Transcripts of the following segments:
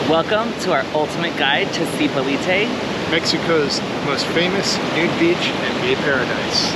Welcome to our ultimate guide to Zipolite, Mexico's most famous nude beach and gay paradise.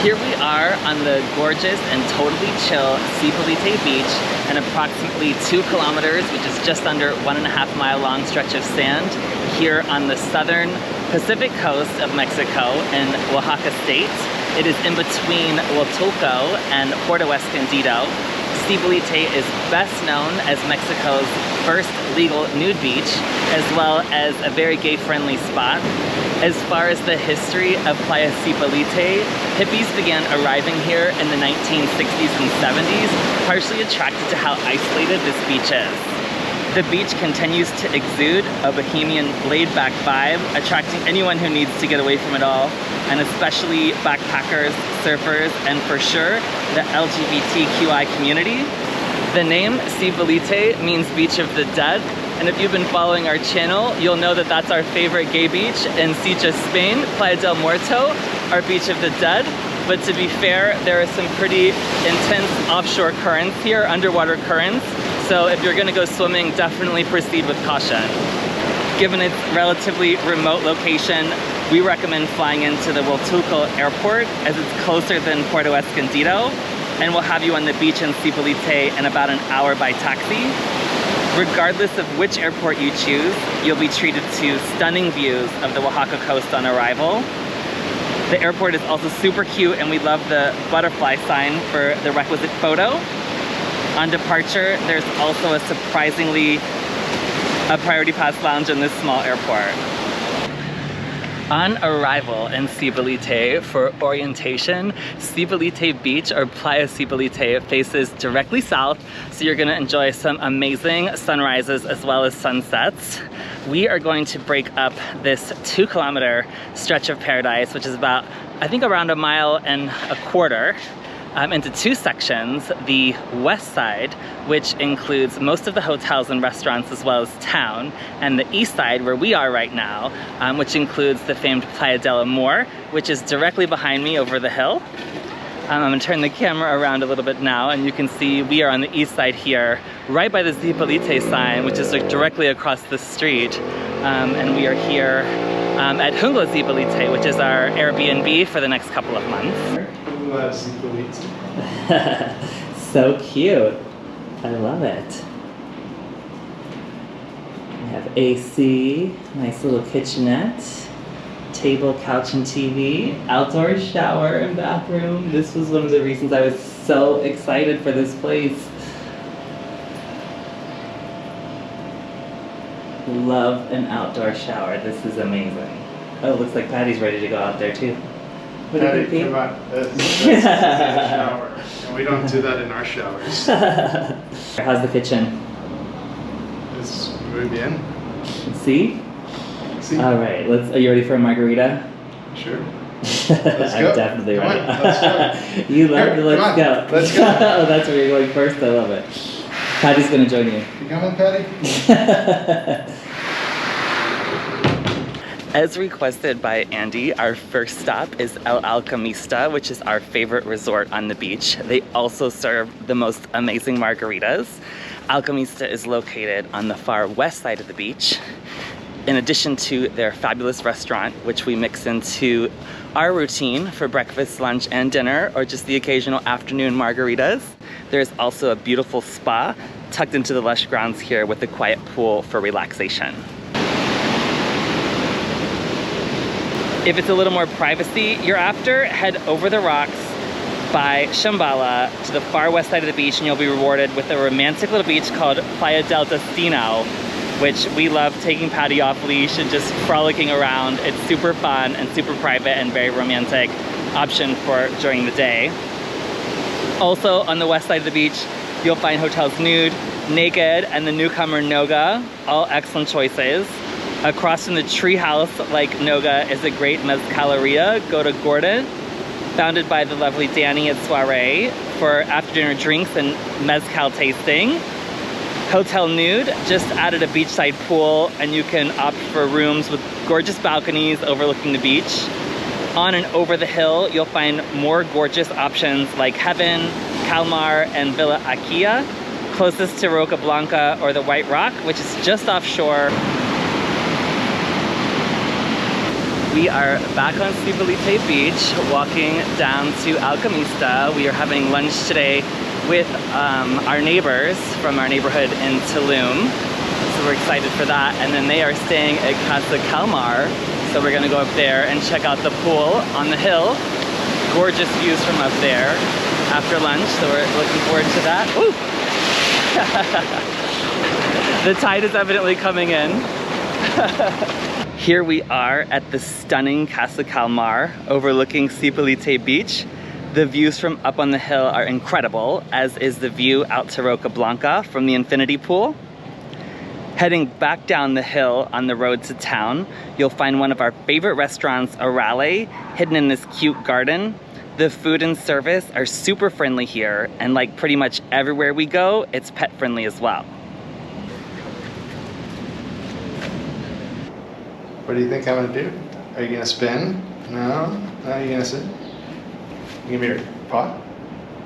Here we are on the gorgeous and totally chill Zipolite Beach, an approximately 2 kilometers, which is just under 1.5 mile long stretch of sand here on the southern Pacific coast of Mexico in Oaxaca state. It is in between Huatulco and Puerto Escondido. Zipolite is best known as Mexico's first legal nude beach, as well as a very gay-friendly spot. As far as the history of Playa Zipolite, hippies began arriving here in the 1960s and 70s, partially attracted to how isolated this beach is. The beach continues to exude a bohemian, laid-back vibe, attracting anyone who needs to get away from it all, and especially backpackers, surfers, and for sure, the LGBTQI community. The name Zipolite means Beach of the Dead, and if you've been following our channel, you'll know that that's our favorite gay beach in Sitges, Spain, Playa del Muerto, our Beach of the Dead. But to be fair, there are some pretty intense offshore currents here, underwater currents. So if you're gonna go swimming, definitely proceed with caution. Given its relatively remote location, we recommend flying into the Huatulco airport as it's closer than Puerto Escondido, and we'll have you on the beach in Zipolite in about an hour by taxi. Regardless of which airport you choose, you'll be treated to stunning views of the Oaxaca coast on arrival. The airport is also super cute, and we love the butterfly sign for the requisite photo. On departure, there's also a priority pass lounge in this small airport. On arrival in Zipolite for orientation, Zipolite Beach, or Playa Zipolite, faces directly south, so you're gonna enjoy some amazing sunrises as well as sunsets. We are going to break up this 2-kilometer stretch of paradise, which is about, I think, around 1.25 miles, into 2 sections. The west side, which includes most of the hotels and restaurants as well as town, and the east side, where we are right now, which includes the famed Playa del Amor, which is directly behind me over the hill. I'm gonna turn the camera around a little bit now, and you can see we are on the east side here, right by the Zipolite sign, which is directly across the street. And we are here at Jungla Zipolite, which is our Airbnb for the next couple of months. So cute. I love it. We have AC, nice little kitchenette, table, couch, and TV, outdoor shower and bathroom. This was one of the reasons I was so excited for this place. Love an outdoor shower. This is amazing. Oh, it looks like Patty's ready to go out there too. What do you think, Pete? Come on. That's a shower. And we don't do that in our showers. How's the kitchen? It's muy bien. See? All right, are you ready for a margarita? Sure. Let's I'm go. definitely Come ready. on, let's go. You love Here, it, let's come on, go. let's go. Oh, that's where you're going first, I love it. Patty's gonna join you. You coming, Patty? As requested by Andy, our first stop is El Alchemista, which is our favorite resort on the beach. They also serve the most amazing margaritas. Alchemista is located on the far west side of the beach. In addition to their fabulous restaurant, which we mix into our routine for breakfast, lunch, and dinner, or just the occasional afternoon margaritas, there's also a beautiful spa tucked into the lush grounds here with a quiet pool for relaxation. If it's a little more privacy you're after, head over the rocks by Shambhala to the far west side of the beach, and you'll be rewarded with a romantic little beach called Playa del Destino, which we love taking Patty off leash and just frolicking around. It's super fun and super private and very romantic option for during the day. Also on the west side of the beach, you'll find hotels Nude, Naked, and the newcomer Noga, all excellent choices. Across from the treehouse like Noga is a great mezcaleria, Go to Gordon, founded by the lovely Danny at Soiree for after dinner drinks and mezcal tasting. Hotel Nude just added a beachside pool, and you can opt for rooms with gorgeous balconies overlooking the beach. On and over the hill, you'll find more gorgeous options like Heaven, Calmar, and Villa Akia, closest to Roca Blanca or the White Rock, which is just offshore. We are back on Cipolite Beach, walking down to Alchemista. We are having lunch today with our neighbors from our neighborhood in Tulum. So we're excited for that. And then they are staying at Casa Calmar. So we're gonna go up there and check out the pool on the hill. Gorgeous views from up there after lunch. So we're looking forward to that. Woo! The tide is evidently coming in. Here we are at the stunning Casa Calmar overlooking Cipolite Beach. The views from up on the hill are incredible, as is the view out to Roca Blanca from the infinity pool. Heading back down the hill on the road to town, you'll find one of our favorite restaurants, Orale, hidden in this cute garden. The food and service are super friendly here, and like pretty much everywhere we go, it's pet friendly as well. What do you think I'm gonna do? Are you gonna spin? No? No, you gonna sit? You give me your paw?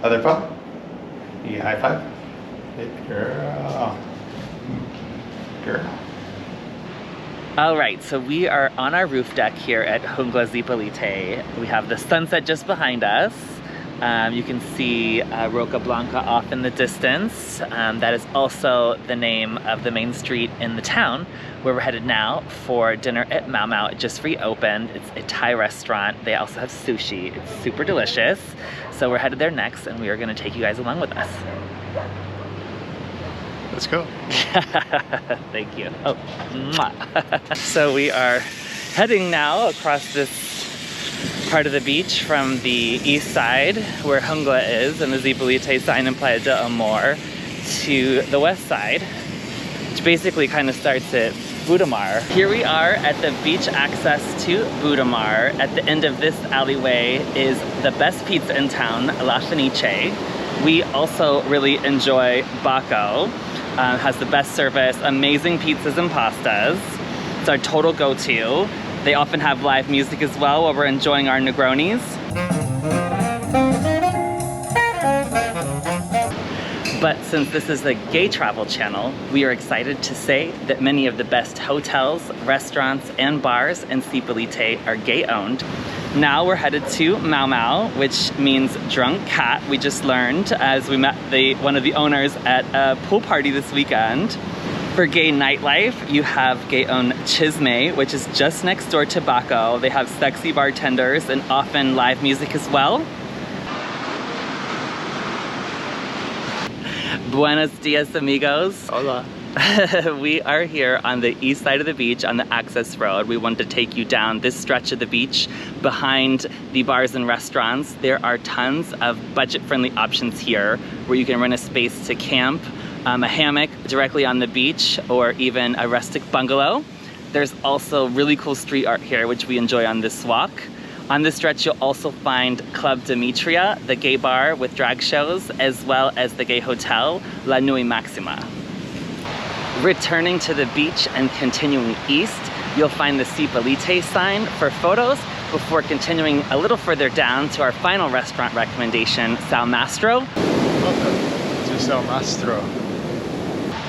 Other paw? You high five? Good girl. Girl. All right, so we are on our roof deck here at Jungla Zipolite. We have the sunset just behind us. You can see Roca Blanca off in the distance. That is also the name of the main street in the town where we're headed now for dinner at Mau Mau. It just reopened. It's a Thai restaurant. They also have sushi. It's super delicious. So we're headed there next, and we are gonna take you guys along with us. Let's go. Thank you. Oh, mwah. So we are heading now across this part of the beach from the east side where Jungla is and the Zipolite sign in Playa del Amor to the west side, which basically kind of starts at Budamar. Here we are at the beach access to Budamar. At the end of this alleyway is the best pizza in town, La Fenice. We also really enjoy Baco. Has the best service, amazing pizzas and pastas. It's our total go-to. They often have live music as well while we're enjoying our Negronis. But since this is a gay travel channel, we are excited to say that many of the best hotels, restaurants, and bars in Cipolite are gay-owned. Now we're headed to Mau Mau, which means drunk cat. We just learned as we met one of the owners at a pool party this weekend. For gay nightlife, you have gay-owned Chisme, which is just next door to Baco. They have sexy bartenders and often live music as well. Buenos dias, amigos. Hola. We are here on the east side of the beach on the access road. We wanted to take you down this stretch of the beach behind the bars and restaurants. There are tons of budget-friendly options here where you can rent a space to camp, a hammock directly on the beach, or even a rustic bungalow. There's also really cool street art here, which we enjoy on this walk. On this stretch, you'll also find Club Demetria, the gay bar with drag shows, as well as the gay hotel, La Nuit Maxima. Returning to the beach and continuing east, you'll find the Cipolite sign for photos before continuing a little further down to our final restaurant recommendation, Sal Mastro. Welcome to Sal Mastro.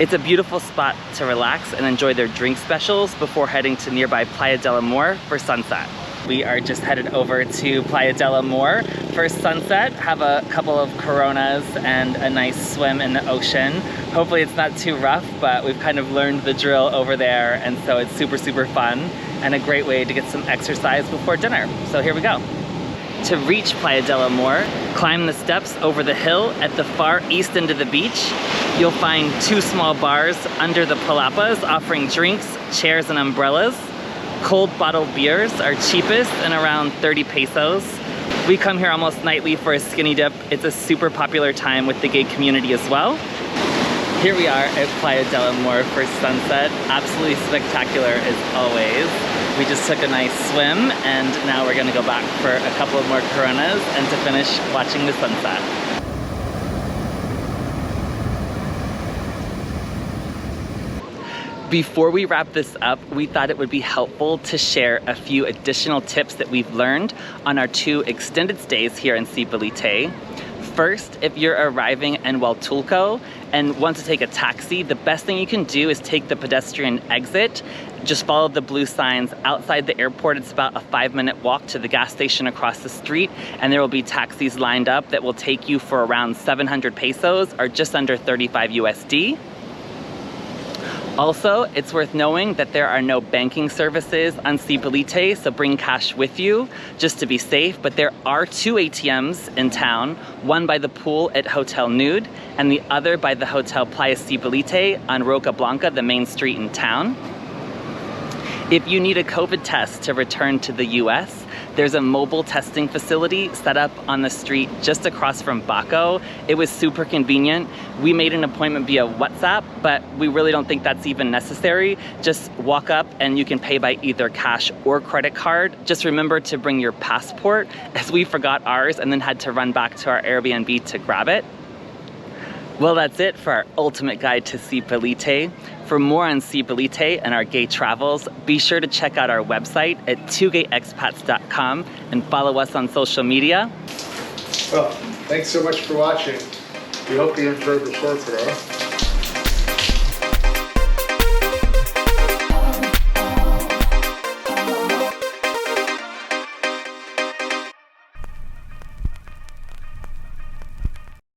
It's a beautiful spot to relax and enjoy their drink specials before heading to nearby Playa del Amor for sunset. We are just headed over to Playa del Amor for sunset, have a couple of Coronas and a nice swim in the ocean. Hopefully it's not too rough, but we've kind of learned the drill over there, and so it's super, super fun and a great way to get some exercise before dinner. So here we go. To reach Playa del Amor, climb the steps over the hill at the far east end of the beach. You'll find two small bars under the palapas offering drinks, chairs, and umbrellas. Cold bottled beers are cheapest and around 30 pesos. We come here almost nightly for a skinny dip. It's a super popular time with the gay community as well. Here we are at Playa del Amor for sunset. Absolutely spectacular as always. We just took a nice swim and now we're gonna go back for a couple of more Coronas and to finish watching the sunset. Before we wrap this up, we thought it would be helpful to share a few additional tips that we've learned on our 2 extended stays here in Cipolite. First, if you're arriving in Huatulco and want to take a taxi, the best thing you can do is take the pedestrian exit. Just follow the blue signs outside the airport. It's about a 5-minute walk to the gas station across the street, and there will be taxis lined up that will take you for around 700 pesos or just under 35 USD. Also, it's worth knowing that there are no banking services on Cipolite, so bring cash with you just to be safe. But there are 2 ATMs in town, one by the pool at Hotel Nude and the other by the Hotel Playa Cipolite on Roca Blanca, the main street in town. If you need a COVID test to return to the US, there's a mobile testing facility set up on the street just across from Baco. It was super convenient. We made an appointment via WhatsApp, but we really don't think that's even necessary. Just walk up and you can pay by either cash or credit card. Just remember to bring your passport, as we forgot ours and then had to run back to our Airbnb to grab it. Well, that's it for our ultimate guide to Cipolite. For more on Cipolite and our gay travels, be sure to check out our website at 2gayexpats.com and follow us on social media. Well, thanks so much for watching. We hope you enjoyed the tour today.